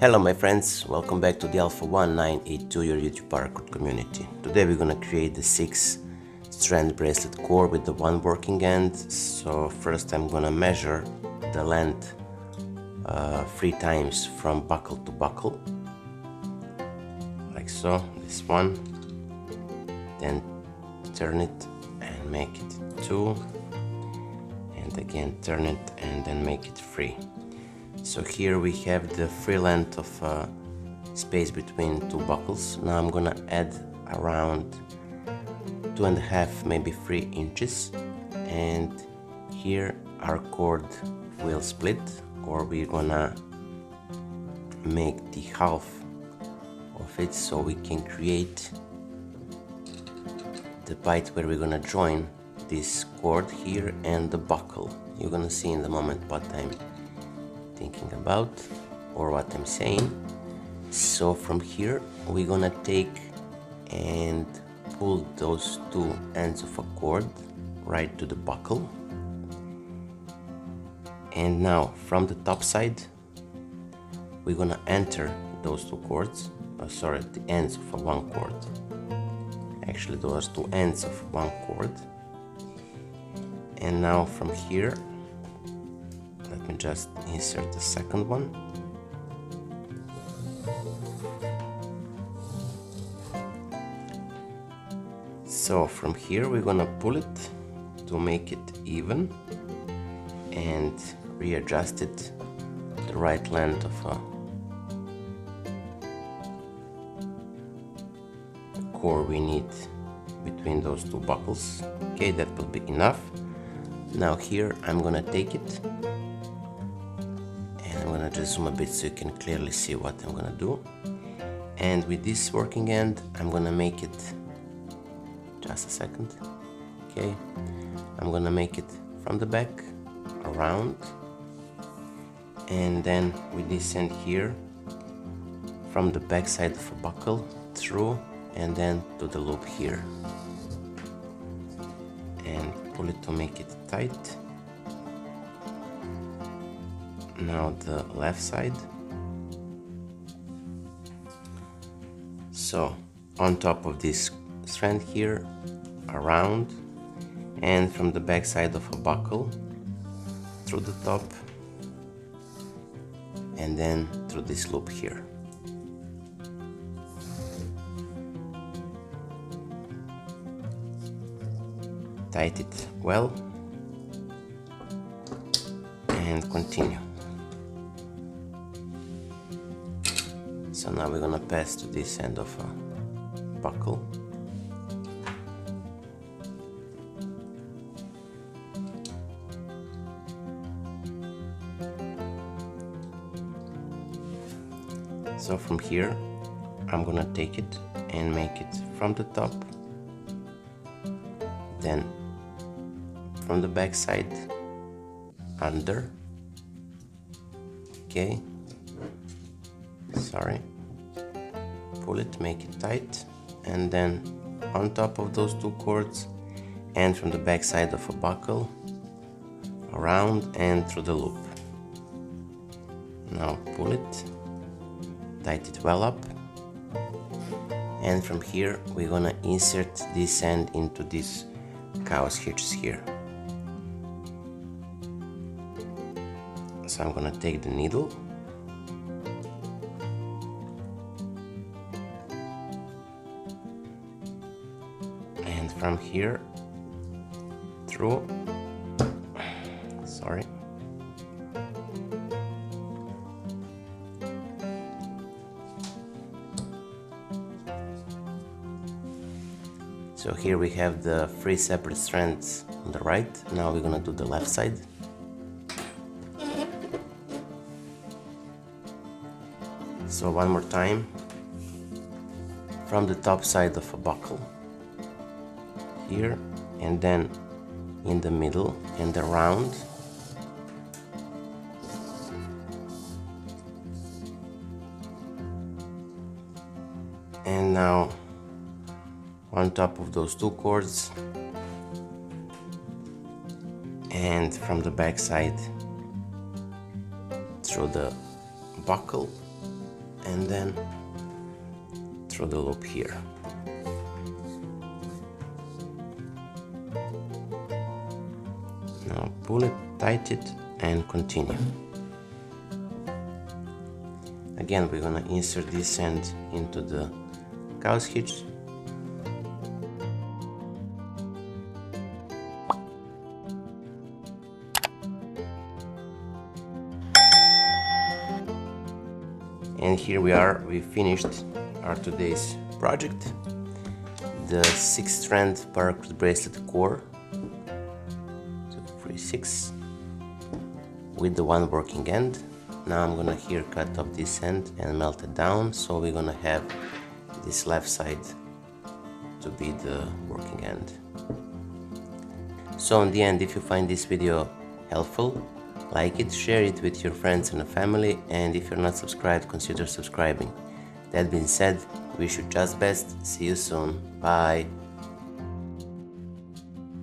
Hello my friends, welcome back to the Alpha 1982, your YouTube paracord community. Today we're gonna create the 6 strand bracelet core with the one working end. So first I'm gonna measure the length 3 times from buckle to buckle, like so, this one, then turn it and make it 2, and again turn it and then make it 3. So here we have the free length of space between 2 buckles. Now I'm gonna add around 2.5, maybe 3 inches, and here our cord will split, or we're gonna make the half of it so we can create the bite where we're gonna join this cord here and the buckle. You're gonna see in the moment what I'm thinking about or what I'm saying. So from here we're gonna take and pull those 2 ends of a cord right to the buckle, and now from the top side we're gonna enter those 2 cords, the ends of one cord, actually those 2 ends of one cord. And now from here let me just insert the second one. So from here we're gonna pull it to make it even and readjust it the right length of a core we need between those 2 buckles. Okay, that will be enough. Now here I'm gonna take it, I'm gonna just zoom a bit so you can clearly see what I'm gonna do. And with this working end I'm gonna make it, just a second, okay, I'm gonna make it from the back around, and then with this end here from the back side of a buckle through and then to the loop here, and pull it to make it tight. Now the left side. So on top of this strand here, around, and from the back side of a buckle through the top and then through this loop here. Tight it well and continue. So now we're gonna pass to this end of a buckle. So from here I'm gonna take it and make it from the top, then from the back side under, okay, sorry, pull it, make it tight, and then on top of those 2 cords and from the back side of a buckle around and through the loop. Now pull it, tight it well up, and from here we're gonna insert this end into these cow's hitches here. So I'm gonna take the needle and from here through, sorry, so here we have the 3 separate strands on the right. Now we're gonna do the left side. So one more time, from the top side of a buckle here, and then in the middle and around, and now on top of those 2 cords and from the back side through the buckle and then through the loop here. Now pull it, tighten it, and continue. Again, we're gonna insert this end into the cow's hitch. And here we are, we finished our today's project, the 6-strand paracord bracelet core, 2, 3, 6, with the one working end. Now I'm gonna here cut off this end and melt it down, so we're gonna have this left side to be the working end. So in the end, if you find this video helpful, like it, share it with your friends and family, and if you're not subscribed, consider subscribing. That being said, wish you just best. See you soon. Bye.